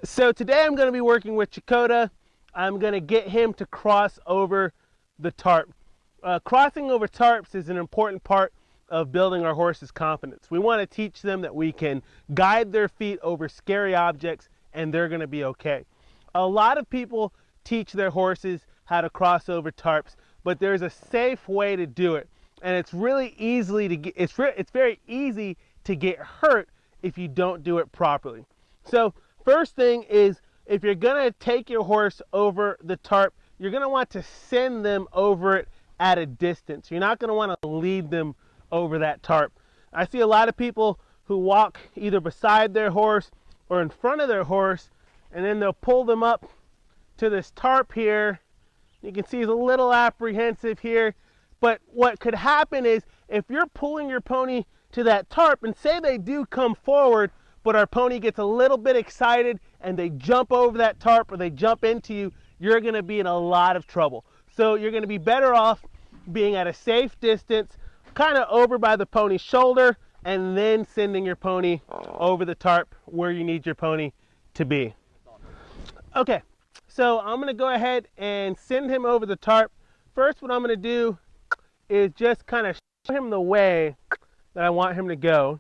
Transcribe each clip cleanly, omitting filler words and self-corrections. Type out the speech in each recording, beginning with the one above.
So today I'm going to be working with Chakotay. I'm going to get him to cross over the tarp. Crossing over tarps is an important part of building our horse's confidence. We want to teach them that we can guide their feet over scary objects and they're going to be okay. A lot of people teach their horses how to cross over tarps, but there's a safe way to do it. And it's really easily to get, it's very easy to get hurt if you don't do it properly. So first thing is, if you're going to take your horse over the tarp, you're going to want to send them over it at a distance. You're not going to want to lead them over that tarp. I see a lot of people who walk either beside their horse or in front of their horse, and then they'll pull them up to this tarp here. You can see he's a little apprehensive here, but what could happen is, if you're pulling your pony to that tarp, and say they do come forward, but our pony gets a little bit excited and they jump over that tarp or they jump into you, you're going to be in a lot of trouble. So you're going to be better off being at a safe distance, kind of over by the pony's shoulder, and then sending your pony over the tarp where you need your pony to be. Okay, so I'm going to go ahead and send him over the tarp. First, what I'm going to do is just kind of show him the way that I want him to go.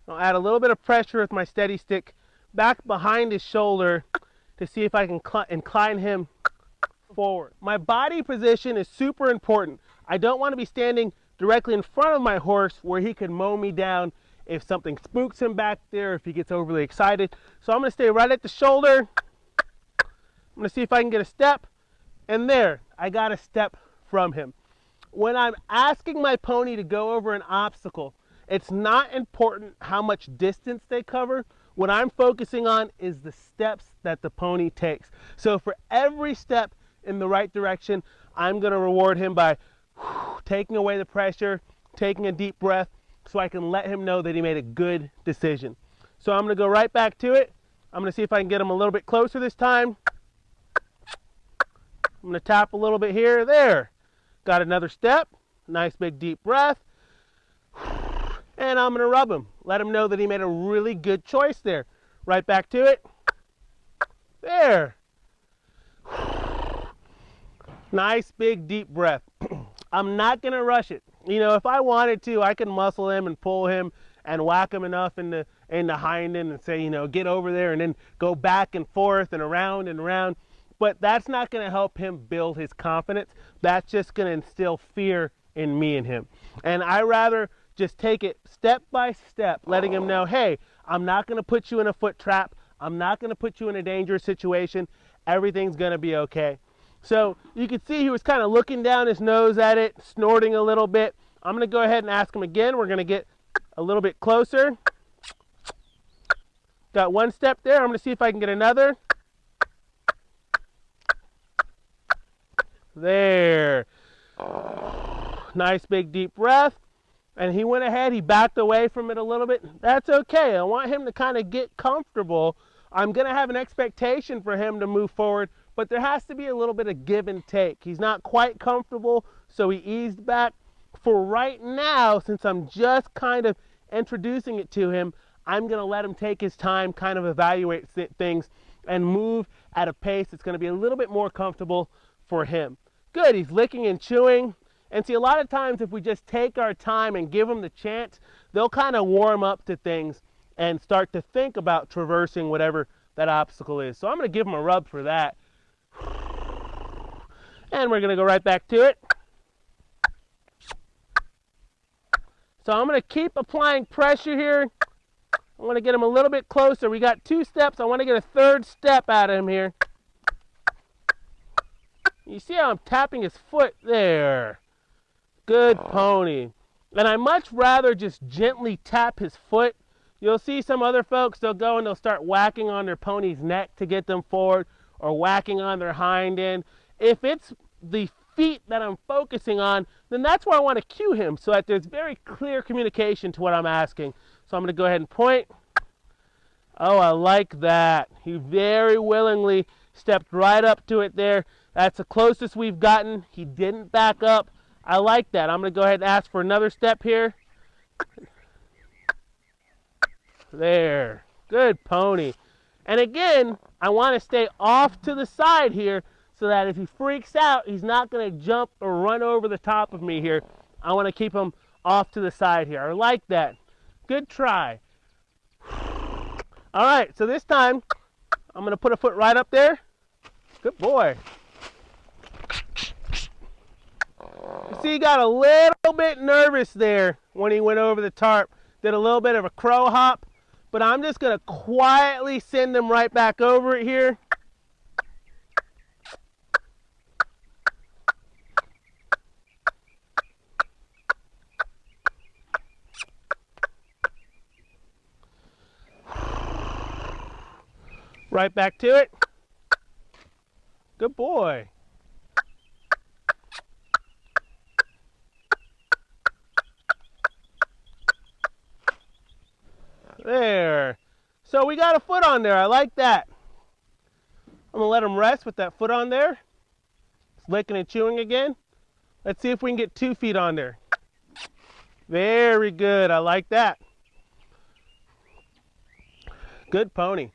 I'll add a little bit of pressure with my steady stick back behind his shoulder to see if I can incline him forward. My body position is super important. I don't want to be standing directly in front of my horse where he could mow me down if something spooks him back there, if he gets overly excited. So I'm going to stay right at the shoulder. I'm going to see if I can get a step, and there, I got a step from him. When I'm asking my pony to go over an obstacle, it's not important how much distance they cover. What I'm focusing on is the steps that the pony takes. So for every step in the right direction, I'm going to reward him by taking away the pressure, taking a deep breath, so I can let him know that he made a good decision. So I'm going to go right back to it. I'm going to see if I can get him a little bit closer this time. I'm going to tap a little bit here. There. Got another step. Nice big deep breath. And I'm going to rub him. Let him know that he made a really good choice there. Right back to it. There. Nice big deep breath. I'm not going to rush it. You know, if I wanted to, I could muscle him and pull him and whack him enough in the hind end and say, you know, get over there, and then go back and forth and around and around. But that's not going to help him build his confidence. That's just going to instill fear in me and him. And I rather just take it step by step, letting him know, hey, I'm not going to put you in a foot trap. I'm not going to put you in a dangerous situation. Everything's going to be okay. So you can see he was kind of looking down his nose at it, snorting a little bit. I'm going to go ahead and ask him again. We're going to get a little bit closer. Got one step there. I'm going to see if I can get another. There. Nice big deep breath. And he went ahead, he backed away from it a little bit. That's okay. I want him to kind of get comfortable. I'm going to have an expectation for him to move forward, but there has to be a little bit of give and take. He's not quite comfortable, so he eased back. For right now, since I'm just kind of introducing it to him, I'm going to let him take his time, kind of evaluate things, and move at a pace that's going to be a little bit more comfortable for him. Good, he's licking and chewing. And see, a lot of times if we just take our time and give them the chance, they'll kind of warm up to things and start to think about traversing whatever that obstacle is. So I'm going to give them a rub for that. And we're going to go right back to it. So I'm going to keep applying pressure here. I want to get him a little bit closer. We got 2 steps. I want to get a 3rd step out of him here. You see how I'm tapping his foot there. Good pony. And I much rather just gently tap his foot. You'll see some other folks, they'll go and they'll start whacking on their pony's neck to get them forward, or whacking on their hind end. If it's the feet that I'm focusing on, then that's where I want to cue him so that there's very clear communication to what I'm asking. So I'm going to go ahead and point. Oh, I like that. He very willingly stepped right up to it there. That's the closest we've gotten. He didn't back up. I like that. I'm going to go ahead and ask for another step here. There. Good pony. And again, I want to stay off to the side here so that if he freaks out, he's not going to jump or run over the top of me here. I want to keep him off to the side here. I like that. Good try. All right, so this time I'm going to put a foot right up there. Good boy. You see, he got a little bit nervous there when he went over the tarp. Did a little bit of a crow hop, but I'm just going to quietly send him right back over it here. Right back to it. Good boy. There. So we got a foot on there. I like that. I'm going to let him rest with that foot on there. It's licking and chewing again. Let's see if we can get 2 feet on there. Very good. I like that. Good pony.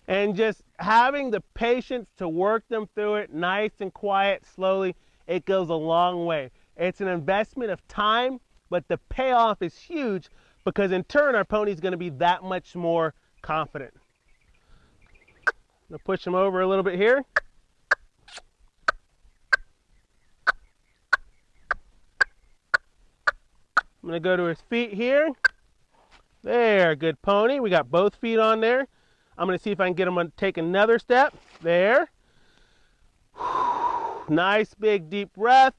And just having the patience to work them through it nice and quiet, slowly, it goes a long way. It's an investment of time, but the payoff is huge because in turn our pony's going to be that much more confident. I'm going to push him over a little bit here. I'm going to go to his feet here. There, good pony. We got both feet on there. I'm going to see if I can get him to take another step. There. Nice big deep breath.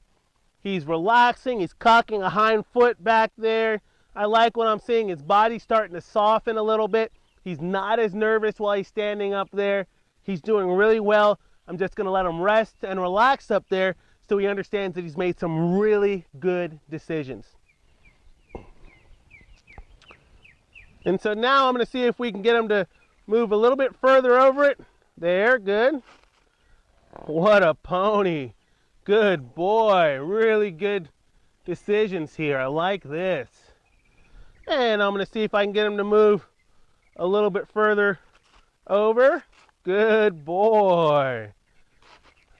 He's relaxing. He's cocking a hind foot back there. I like what I'm seeing. His body's starting to soften a little bit. He's not as nervous while he's standing up there. He's doing really well. I'm just going to let him rest and relax up there so he understands that he's made some really good decisions. And so now I'm going to see if we can get him to move a little bit further over it. There, good. What a pony. Good boy. Really good decisions here. I like this. And I'm going to see if I can get him to move a little bit further over. Good boy.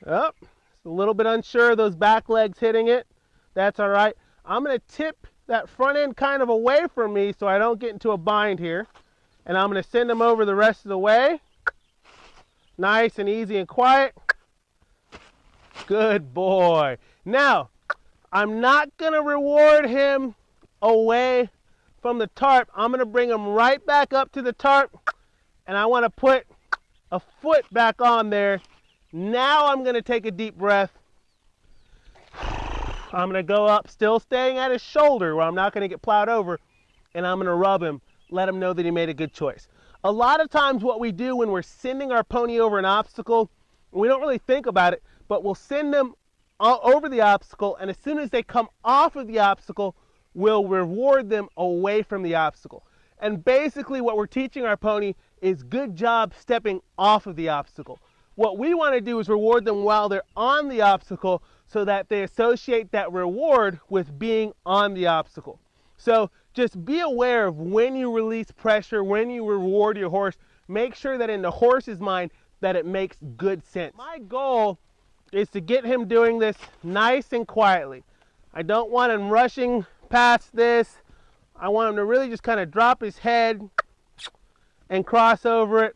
Oh, it's a little bit unsure of those back legs hitting it. That's all right. I'm going to tip that front end kind of away from me so I don't get into a bind here. And I'm going to send him over the rest of the way. Nice and easy and quiet. Good boy. Now, I'm not going to reward him away from the tarp. I'm going to bring him right back up to the tarp. And I want to put a foot back on there. Now I'm going to take a deep breath. I'm going to go up, still staying at his shoulder where I'm not going to get plowed over. And I'm going to rub him. Let him know that he made a good choice. A lot of times what we do when we're sending our pony over an obstacle, we don't really think about it, but we'll send them over the obstacle, and as soon as they come off of the obstacle, we'll reward them away from the obstacle. And basically what we're teaching our pony is good job stepping off of the obstacle. What we want to do is reward them while they're on the obstacle so that they associate that reward with being on the obstacle. So just be aware of when you release pressure, when you reward your horse. Make sure that in the horse's mind that it makes good sense. My goal is to get him doing this nice and quietly. I don't want him rushing past this. I want him to really just kind of drop his head and cross over it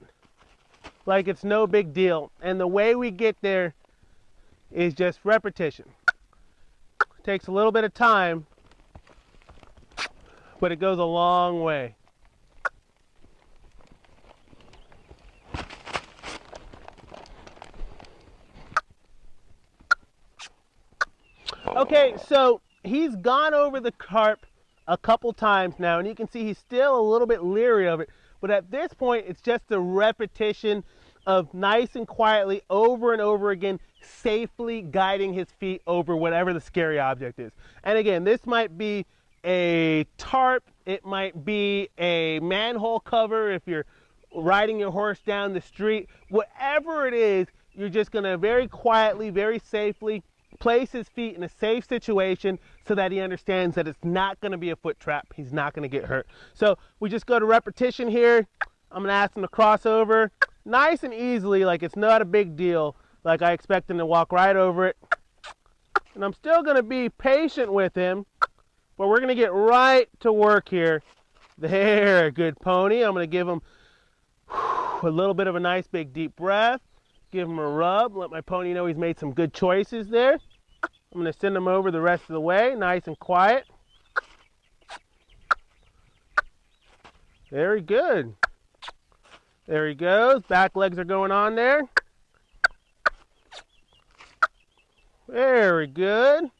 like it's no big deal. And the way we get there is just repetition. It takes a little bit of time, but it goes a long way. Okay, so he's gone over the tarp a couple times now, and you can see he's still a little bit leery of it. But at this point, it's just a repetition of nice and quietly over and over again, safely guiding his feet over whatever the scary object is. And again, this might be a tarp, it might be a manhole cover if you're riding your horse down the street. Whatever it is, you're just going to very quietly, very safely place his feet in a safe situation so that he understands that it's not going to be a foot trap. He's not going to get hurt. So we just go to repetition here. I'm going to ask him to cross over nice and easily, like it's not a big deal, like I expect him to walk right over it. And I'm still going to be patient with him, but we're going to get right to work here. There, good pony. I'm going to give him a little bit of a nice big deep breath. Give him a rub. Let my pony know he's made some good choices there. I'm going to send him over the rest of the way, nice and quiet. Very good. There he goes. Back legs are going on there. Very good.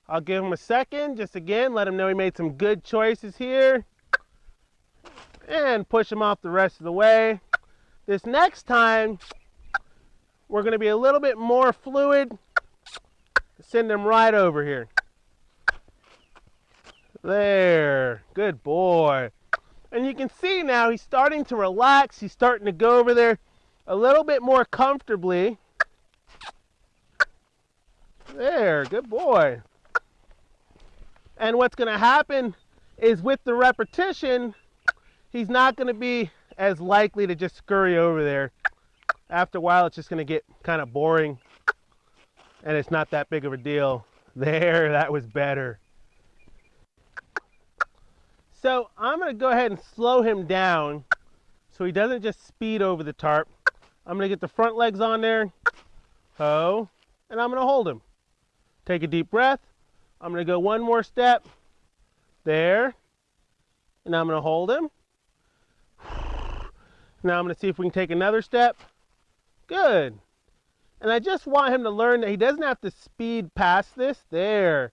I'll give him a second. Just again, let him know he made some good choices here. And push him off the rest of the way. This next time, we're going to be a little bit more fluid. Send him right over here. There. Good boy. And you can see now he's starting to relax. He's starting to go over there a little bit more comfortably. There. Good boy. And what's going to happen is with the repetition, he's not going to be as likely to just scurry over there. After a while, it's just going to get kind of boring, and it's not that big of a deal. There, that was better. So I'm going to go ahead and slow him down so he doesn't just speed over the tarp. I'm going to get the front legs on there, ho, and I'm going to hold him. Take a deep breath. I'm going to go one more step. There. And I'm going to hold him. Now I'm going to see if we can take another step. Good. And I just want him to learn that he doesn't have to speed past this. There.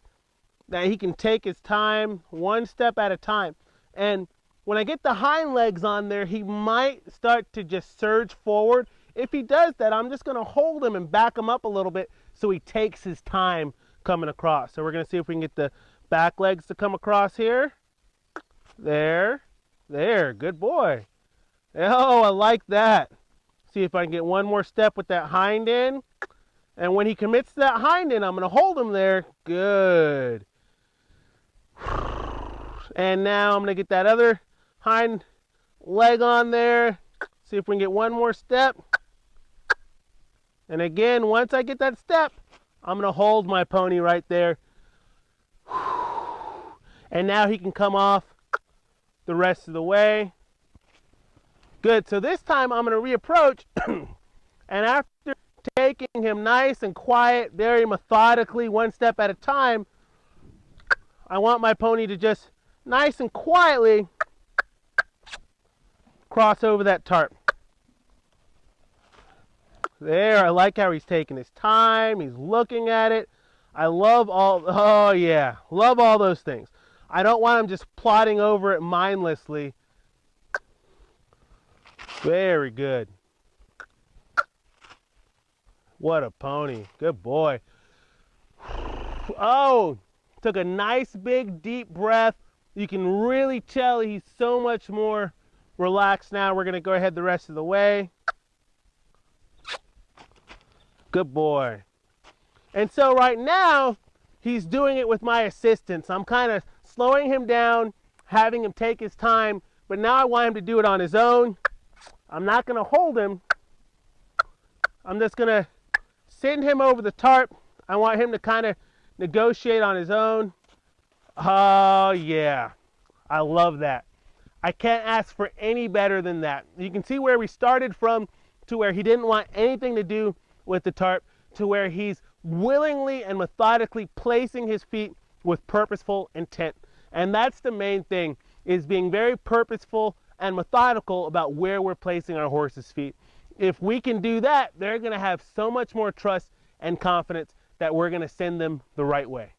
That he can take his time, one step at a time. And when I get the hind legs on there, he might start to just surge forward. If he does that, I'm just going to hold him and back him up a little bit so he takes his time coming across. So we're going to see if we can get the back legs to come across here. There. There. Good boy. Oh, I like that. See if I can get one more step with that hind end. And when he commits to that hind end, I'm going to hold him there. Good. And now I'm going to get that other hind leg on there. See if we can get one more step. And again, once I get that step, I'm going to hold my pony right there. And now he can come off the rest of the way. Good. So this time I'm going to reapproach. And after taking him nice and quiet, very methodically, one step at a time, I want my pony to just nice and quietly cross over that tarp. There, I like how he's taking his time. He's looking at it. I love all, oh yeah, love all those things. I don't want him just plodding over it mindlessly. Very good. What a pony. Good boy. Oh, took a nice big deep breath. You can really tell he's so much more relaxed now. We're going to go ahead the rest of the way. Good boy. And so right now, he's doing it with my assistance. I'm kind of slowing him down, having him take his time, but now I want him to do it on his own. I'm not going to hold him. I'm just going to send him over the tarp. I want him to kind of negotiate on his own. Oh, yeah. I love that. I can't ask for any better than that. You can see where we started from to where he didn't want anything to do with the tarp to where he's willingly and methodically placing his feet with purposeful intent. And that's the main thing, is being very purposeful and methodical about where we're placing our horse's feet. If we can do that, they're going to have so much more trust and confidence that we're going to send them the right way.